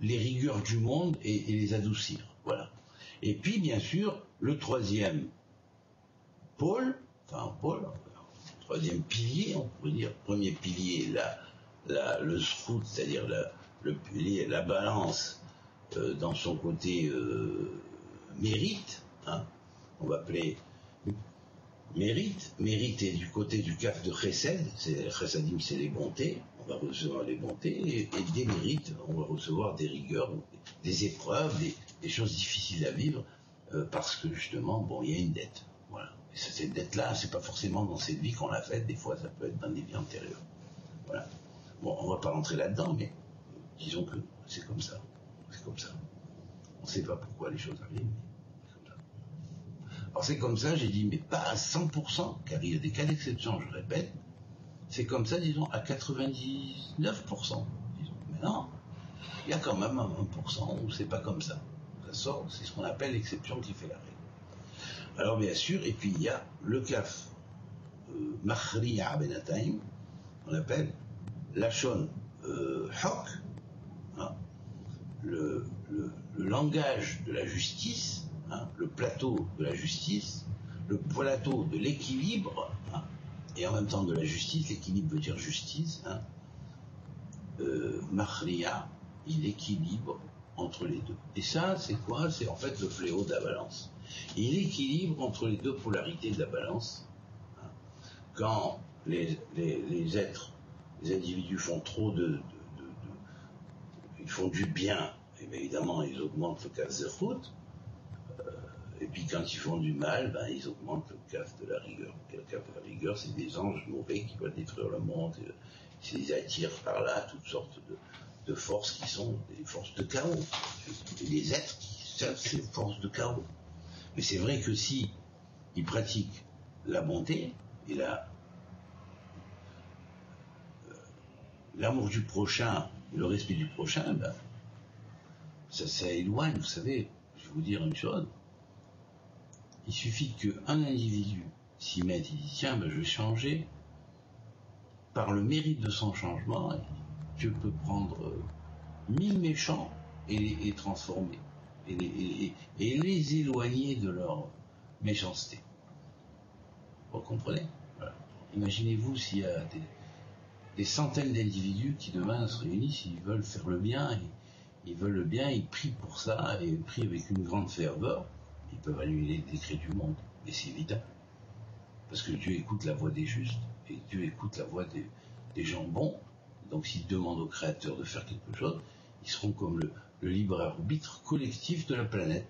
les rigueurs du monde et les adoucir. Voilà. Et puis, bien sûr, le troisième troisième pilier, on pourrait dire, premier pilier, le srout, c'est-à-dire la balance dans son côté mérite, hein, on va appeler mérite est du côté du kaf de chesed, chesedim c'est les bontés, on va recevoir les bontés, et des mérites, on va recevoir des rigueurs, des épreuves, des choses difficiles à vivre, parce que justement, bon, il y a une dette, voilà. Et cette dette-là, c'est pas forcément dans cette vie qu'on l'a faite, des fois ça peut être dans des vies antérieures. Voilà. Bon, on va pas rentrer là-dedans, mais disons que c'est comme ça. C'est comme ça. On sait pas pourquoi les choses arrivent, mais c'est comme ça. Alors c'est comme ça, j'ai dit, mais pas à 100%, car il y a des cas d'exception, je répète. C'est comme ça, disons, à 99%. Disons. Mais non, il y a quand même un 1% où c'est pas comme ça. Ça sort, c'est ce qu'on appelle l'exception qui fait la règle. Alors bien sûr, et puis il y a le kaf Machriya Benataim, on appelle Lachon Hok, hein, le langage de la justice, hein, le plateau de la justice, le plateau de l'équilibre, hein, et en même temps de la justice, l'équilibre veut dire justice, hein, Machriya, il équilibre entre les deux. Et ça, c'est quoi? C'est en fait le fléau de la balance. Il équilibre entre les deux polarités de la balance. Hein. Quand les êtres, les individus font trop ils font du bien, et bien évidemment ils augmentent le kaf zerhout, et puis quand ils font du mal, ben, ils augmentent le kaf de la rigueur. Le kaf de la rigueur, c'est des anges mauvais qui veulent détruire le monde, ils attirent par là toutes sortes de forces qui sont des forces de chaos, et des êtres qui servent ces forces de chaos. Mais c'est vrai que si ils pratiquent la bonté et l'amour du prochain, le respect du prochain, ben, ça éloigne, vous savez, je vais vous dire une chose, il suffit qu'un individu s'y mette, il dit tiens, ben, je vais changer, par le mérite de son changement, Dieu peut prendre 1000 méchants et les transformer, et les éloigner de leur méchanceté. Vous comprenez? Voilà. Imaginez-vous s'il y a des centaines d'individus qui demain se réunissent, ils veulent faire le bien, ils veulent le bien, ils prient pour ça, et ils prient avec une grande ferveur. Ils peuvent annuler le décret du monde, mais c'est évident. Parce que Dieu écoute la voix des justes, et Dieu écoute la voix des gens bons. Donc s'ils demandent au Créateur de faire quelque chose, ils seront comme le libre arbitre collectif de la planète.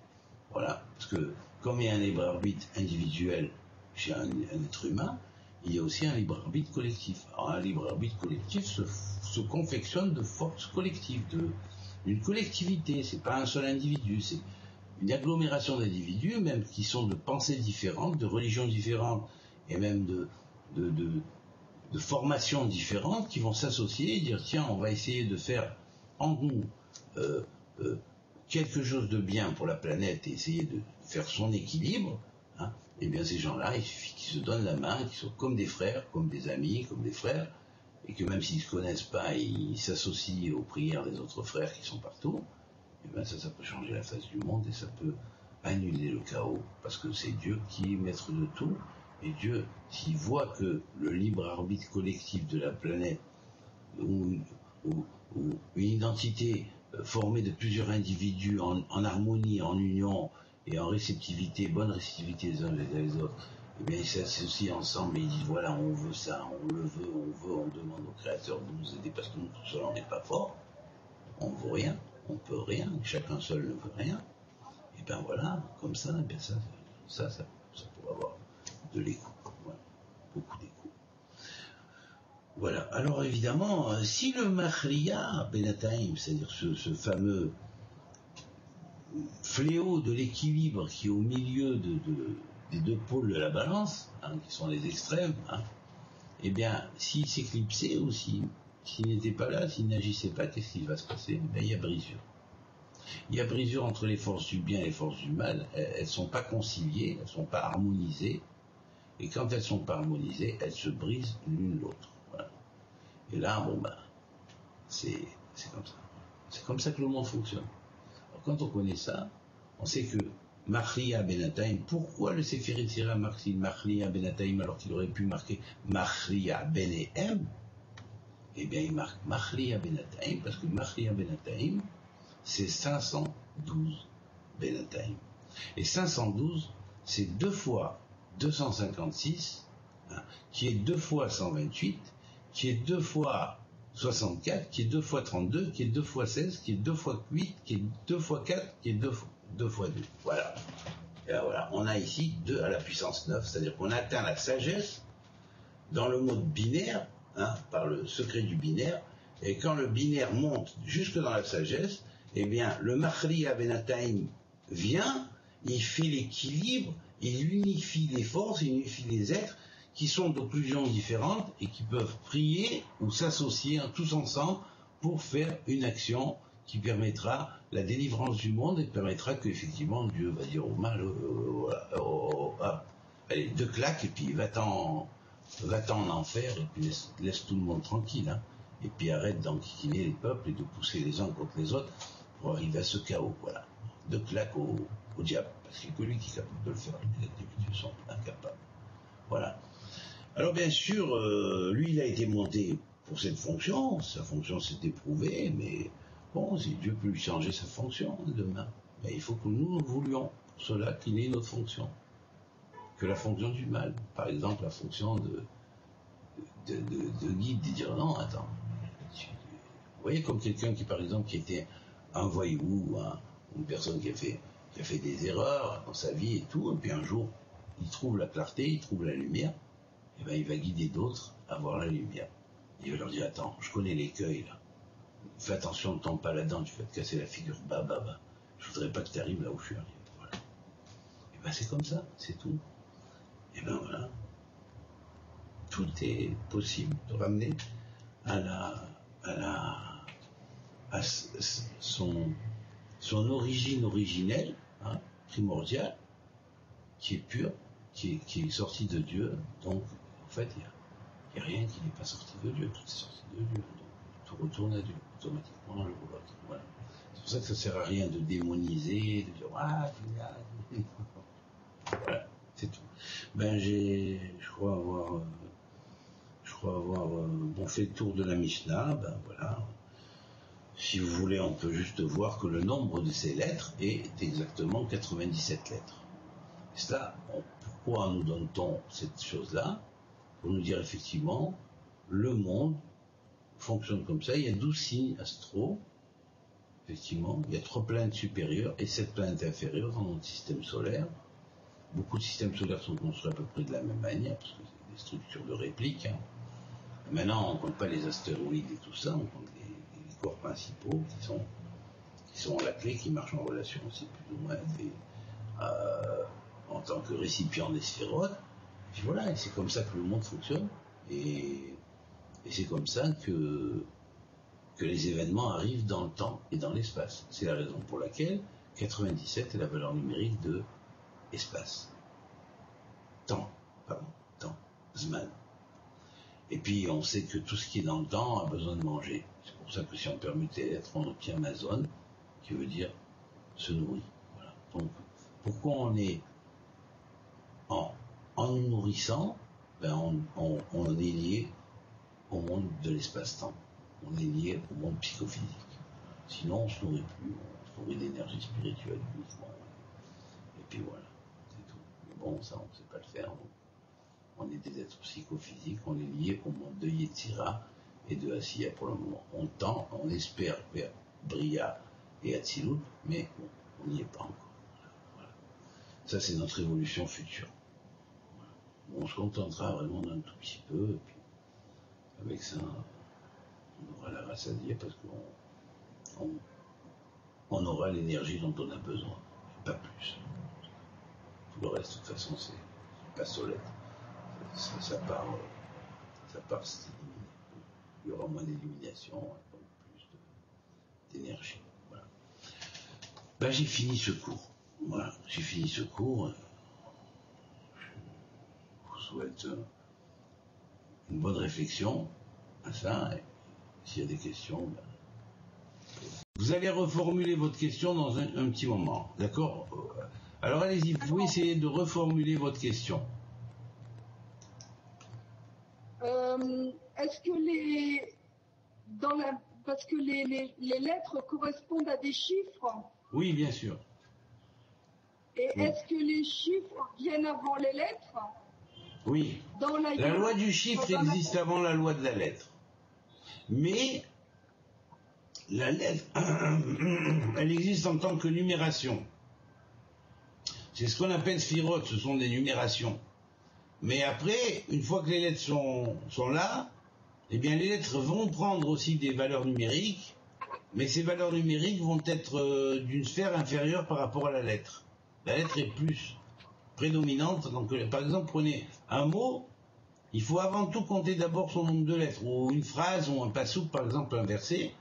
Voilà, parce que comme il y a un libre arbitre individuel chez un être humain, il y a aussi un libre arbitre collectif. Alors un libre arbitre collectif se confectionne de forces collectives, d'une collectivité. C'est pas un seul individu, c'est une agglomération d'individus, même qui sont de pensées différentes, de religions différentes, et même de formations différentes, qui vont s'associer et dire tiens, on va essayer de faire en nous quelque chose de bien pour la planète et essayer de faire son équilibre. Hein. Et bien ces gens-là, il suffit qu'ils se donnent la main, qu'ils soient comme des frères, comme des amis, comme des frères, et que même s'ils ne se connaissent pas, ils s'associent aux prières des autres frères qui sont partout. Et bien ça peut changer la face du monde et ça peut annuler le chaos, parce que c'est Dieu qui est maître de tout, et Dieu, s'il voit que le libre arbitre collectif de la planète, ou une identité formée de plusieurs individus en harmonie, en union et en réceptivité, bonne réceptivité les uns les autres, et bien ils s'associent ensemble et ils disent voilà, on veut ça, on le veut, on demande au Créateur de nous aider parce que nous tout seuls on n'est pas fort, on ne vaut rien, on ne peut rien, chacun seul ne veut rien. Et bien voilà, comme ça, bien ça pourrait avoir de l'écho, voilà, beaucoup d'écho. Voilà, alors évidemment, si le Mahriya Benataim, c'est-à-dire ce fameux fléau de l'équilibre qui est au milieu des deux pôles de la balance, hein, qui sont les extrêmes, hein, eh bien, s'il s'éclipsait ou s'il n'était pas là, s'il n'agissait pas, qu'est-ce qui va se passer? Il y a brisure. Il y a brisure entre les forces du bien et les forces du mal. Elles ne sont pas conciliées, elles ne sont pas harmonisées. Et quand elles ne sont pas harmonisées, elles se brisent l'une l'autre. Voilà. Et là, bon ben, c'est comme ça. C'est comme ça que le monde fonctionne. Alors, quand on connaît ça, on sait que Mahriya Benataim, pourquoi le Sefer Yetzirah marque Mahriya Benataim alors qu'il aurait pu marquer Mahriya Benehem? Eh bien, il marque Mahriya Benataim parce que Mahriya Benataim, c'est 512 Benataim. Et 512, c'est 2 fois 256, hein, qui est 2 fois 128, qui est 2 fois 64, qui est 2 fois 32, qui est 2 fois 16, qui est 2 fois 8, qui est 2 fois 4, qui est 2 fois 2. Voilà. Et là, voilà. On a ici 2 à la puissance 9, c'est-à-dire qu'on atteint la sagesse dans le mode binaire, hein, par le secret du binaire, et quand le binaire monte jusque dans la sagesse, eh bien, le Mahriya Benataim vient, il fait l'équilibre, il unifie les forces, il unifie les êtres qui sont d'occlusions différentes et qui peuvent prier ou s'associer tous ensemble pour faire une action qui permettra la délivrance du monde et permettra qu'effectivement Dieu va dire au mal, allez, 2 claques et puis va-t'en en enfer et puis laisse tout le monde tranquille, hein. Et puis arrête d'enquiquiner les peuples et de pousser les uns contre les autres pour arriver à ce chaos, voilà. 2 claques au diable, parce qu'il n'y a que lui qui est capable de le faire, les individus sont incapables. Voilà. Alors bien sûr, lui il a été monté pour cette fonction, sa fonction s'est éprouvée, mais bon, si Dieu peut lui changer sa fonction demain, mais il faut que nous voulions pour cela qu'il ait une autre fonction, que la fonction du mal, par exemple la fonction de guide, de dire non, attends, vous voyez, comme quelqu'un qui, par exemple, qui était un voyou, une personne qui a fait des erreurs dans sa vie et tout, et puis un jour, il trouve la clarté, il trouve la lumière, et bien il va guider d'autres à voir la lumière. Il va leur dire, attends, je connais l'écueil, là. Fais attention, ne tombe pas là-dedans, tu vas te casser la figure, bah. Je voudrais pas que tu arrives là où je suis arrivé. Voilà. Et bien c'est comme ça, c'est tout. Et bien voilà. Tout est possible de ramener à son origine originelle, hein, primordiale, qui est pure, qui est sortie de Dieu. Donc, en fait, il n'y a rien qui n'est pas sorti de Dieu, tout est sorti de Dieu. Donc, tout retourne à Dieu, automatiquement, l'un ou l'autre. Voilà. C'est pour ça que ça ne sert à rien de démoniser, de dire voilà, c'est tout. Ben, je crois avoir fait le tour de la Mishnah, ben voilà. Si vous voulez, on peut juste voir que le nombre de ces lettres est exactement 97 lettres. Et cela, pourquoi nous donne-t-on cette chose-là? Pour nous dire effectivement, le monde fonctionne comme ça. Il y a 12 signes astro, effectivement. Il y a 3 planètes supérieures et 7 planètes inférieures dans notre système solaire. Beaucoup de systèmes solaires sont construits à peu près de la même manière, parce que c'est des structures de réplique. Hein. Maintenant, on ne compte pas les astéroïdes et tout ça, on compte les corps principaux qui sont la clé, qui marchent en relation aussi plus ou moins en tant que récipient des sphéroïdes. Et puis voilà, et c'est comme ça que le monde fonctionne. Et c'est comme ça que les événements arrivent dans le temps et dans l'espace. C'est la raison pour laquelle 97 est la valeur numérique de espace. Temps, Zman. Et puis on sait que tout ce qui est dans le temps a besoin de manger. C'est pour ça que si on permutait les lettres, on obtient Amazon, qui veut dire se nourrir. Voilà. Donc pourquoi on est en nous nourrissant, on est lié au monde de l'espace-temps. On est lié au monde psychophysique. Sinon on ne se nourrit plus, on se nourrit d'énergie spirituelle uniquement. Et puis voilà, c'est tout. Mais bon, ça on ne sait pas le faire. Donc. On est des êtres psychophysiques, on est lié au monde de Yetzira et de Asiya pour le moment. On tend, on espère vers Bria et Atzilut, mais on n'y est pas encore. Voilà. Ça, c'est notre évolution future. Voilà. On se contentera vraiment d'un tout petit peu, et puis avec ça, on aura la rassasiée parce qu'on aura l'énergie dont on a besoin, pas plus. Tout le reste, de toute façon, c'est pas solide. Ça part s'éliminer. Il y aura moins d'illumination, donc plus d'énergie. Voilà. Ben, j'ai fini ce cours. Voilà, j'ai fini ce cours. Je vous souhaite une bonne réflexion à ça. Et s'il y a des questions, vous allez reformuler votre question dans un petit moment. D'accord? Alors allez-y, vous pouvez essayer de reformuler votre question. Est-ce que parce que les lettres correspondent à des chiffres? Oui, bien sûr. Et est-ce que les chiffres viennent avant les lettres? Oui. La loi du chiffre existe avant la loi de la lettre. Mais la lettre, elle existe en tant que numération. C'est ce qu'on appelle sphirotes, ce sont des numérations. Mais après, une fois que les lettres sont là, eh bien les lettres vont prendre aussi des valeurs numériques, mais ces valeurs numériques vont être d'une sphère inférieure par rapport à la lettre. La lettre est plus prédominante. Donc, par exemple, prenez un mot, il faut avant tout compter d'abord son nombre de lettres, ou une phrase, ou un passouk, par exemple un verset.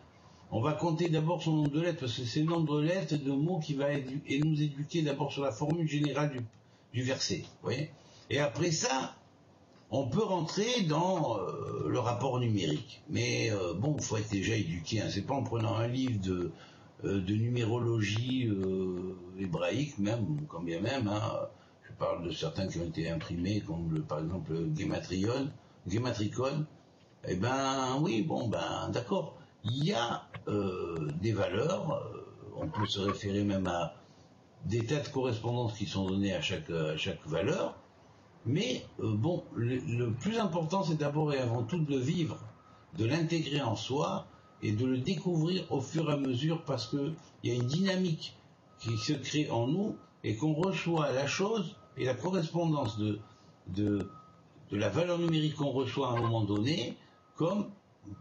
On va compter d'abord son nombre de lettres, parce que c'est le nombre de lettres et de mots qui va nous éduquer d'abord sur la formule générale du verset. Vous voyez ? Et après ça, on peut rentrer dans le rapport numérique. Mais bon, il faut être déjà éduqué. Hein. C'est pas en prenant un livre de numérologie hébraïque, même, quand bien même. Hein. Je parle de certains qui ont été imprimés, comme par exemple Gematricon. Eh ben oui, bon, ben d'accord. Il y a des valeurs, on peut se référer même à des tas de correspondances qui sont données à chaque valeur. Mais bon, le plus important, c'est d'abord et avant tout de le vivre, de l'intégrer en soi et de le découvrir au fur et à mesure, parce qu'il y a une dynamique qui se crée en nous et qu'on reçoit la chose et la correspondance de la valeur numérique qu'on reçoit à un moment donné comme,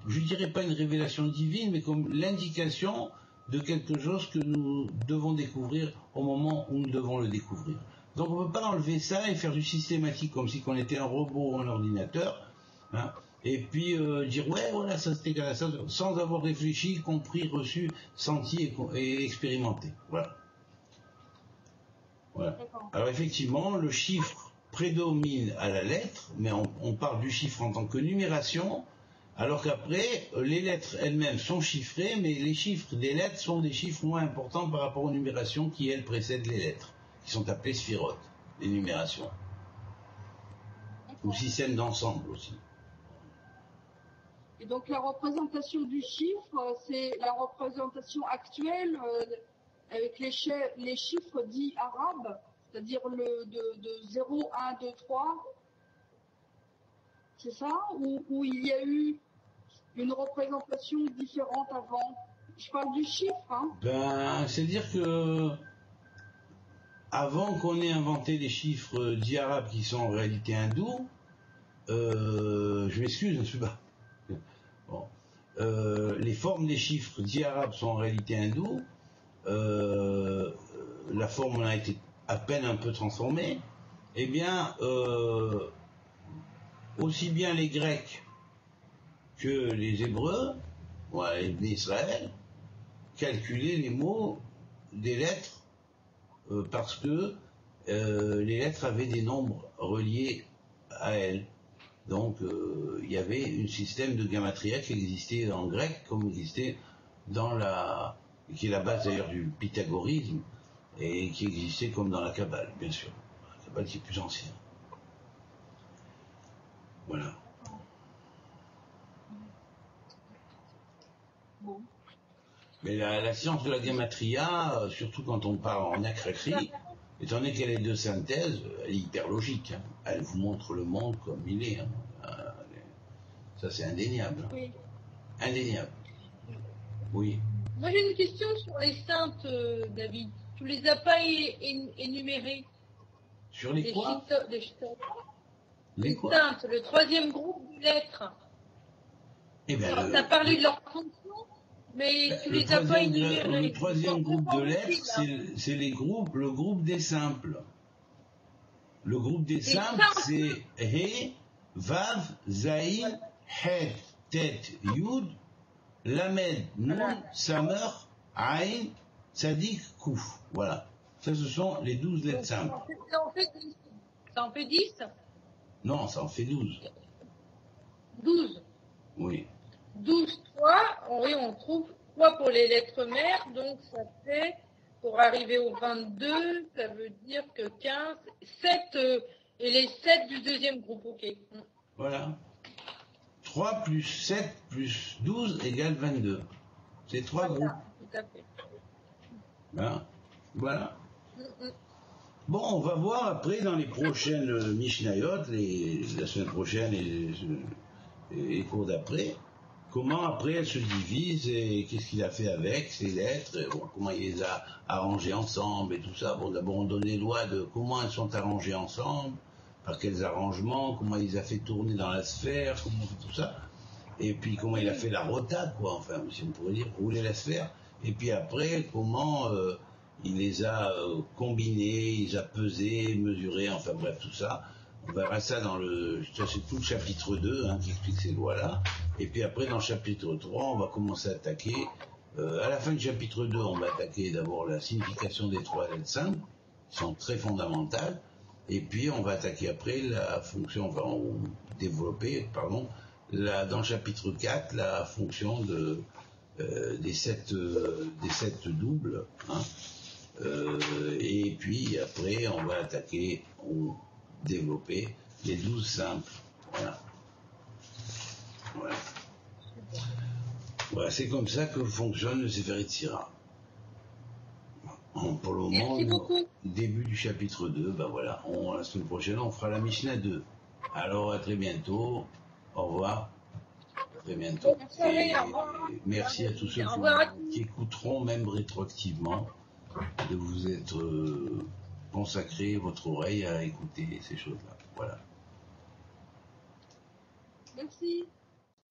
je ne dirais pas une révélation divine, mais comme l'indication de quelque chose que nous devons découvrir au moment où nous devons le découvrir. Donc on ne peut pas enlever ça et faire du systématique comme si on était un robot ou un ordinateur, hein, et puis dire ouais voilà ça c'est égal à ça, sans avoir réfléchi, compris, reçu, senti et expérimenté. Voilà. Alors effectivement le chiffre prédomine à la lettre, mais on parle du chiffre en tant que numération, alors qu'après les lettres elles-mêmes sont chiffrées, mais les chiffres des lettres sont des chiffres moins importants par rapport aux numérations qui elles précèdent les lettres, qui sont appelées sphirotes, les numérations. Ou système d'ensemble aussi. Et donc la représentation du chiffre, c'est la représentation actuelle avec les chiffres dits arabes, c'est-à-dire de 0, 1, 2, 3. C'est ça? Ou il y a eu une représentation différente avant? Je parle du chiffre, hein? Ben, c'est-à-dire que avant qu'on ait inventé les chiffres dits arabes qui sont en réalité hindous, je m'excuse, je ne suis pas. Bon. Les formes des chiffres dits arabes sont en réalité hindous. La forme en a été à peine un peu transformée. Eh bien, aussi bien les Grecs que les Hébreux, voilà, les Israël, calculaient les mots des lettres parce que les lettres avaient des nombres reliés à elles. Donc il y avait un système de gamatria qui existait en grec comme existait dans qui est la base d'ailleurs du pythagorisme et qui existait comme dans la Kabbale, bien sûr. La Kabbale qui est plus ancienne. Voilà. Bon. Mais la science de la gamatria, surtout quand on parle en acrécrie, étant donné qu'elle est de synthèse, elle est hyper logique. Hein. Elle vous montre le monde comme il est. Hein. Ça, c'est indéniable. Hein. Oui. Indéniable. Oui. Moi, j'ai une question sur les saintes, David. Tu les as pas énumérées? Sur les quoi? Les saintes, le troisième groupe de lettres. Eh bien, tu as parlé de leur fonction, mais tu les as pas énumérées. Le troisième groupe de lettres, c'est le groupe des simples. Le groupe des simples, c'est He, Vav, Zaïn, Het, Tet, Yud, Lamed, Nun, Samer, Aïn, Tzadik, Kouf. Voilà. Ça, ce sont les 12 lettres simples. Ça en fait 10? Non, ça en fait 12. 12? Oui. 12, 3, oui, on trouve 3 pour les lettres mères, donc ça fait, pour arriver au 22, ça veut dire que 15, 7, et les 7 du deuxième groupe, ok. Voilà. 3 plus 7 plus 12 égale 22. C'est 3 groupes. Tout à fait. Hein, voilà. Bon, on va voir après dans les prochaines Mishnayot, la semaine prochaine et les cours d'après, comment après elle se divise et qu'est-ce qu'il a fait avec ces lettres, bon, comment il les a arrangées ensemble et tout ça. Bon, d'abord on donne les lois de comment elles sont arrangées ensemble, par quels arrangements, comment il les a fait tourner dans la sphère, comment tout ça. Et puis comment il a fait la rota, quoi, enfin, si on pourrait dire, rouler la sphère. Et puis après, comment il les a combinés, il les a pesés, mesurés, enfin bref, tout ça. On verra ça ça c'est tout le chapitre 2 hein, qui explique ces lois-là. Et puis après, dans le chapitre 3, on va commencer à attaquer. À la fin du chapitre 2, on va attaquer d'abord la signification des 3 lettres simples, qui sont très fondamentales. Et puis on va attaquer après la fonction, enfin, développer, pardon, dans le chapitre 4, la fonction des 7 doubles. Hein. Et puis après, on va attaquer, développer les 12 simples. Voilà. Voilà. Voilà, c'est comme ça que fonctionne le Sefer Yetzira. Pour le moment, début du chapitre 2, ben voilà, la semaine prochaine, on fera la Mishnah 2. Alors, à très bientôt. Au revoir. À très bientôt. Et merci à tous ceux qui écouteront, même rétroactivement, de vous être consacré votre oreille à écouter ces choses-là. Voilà. Merci.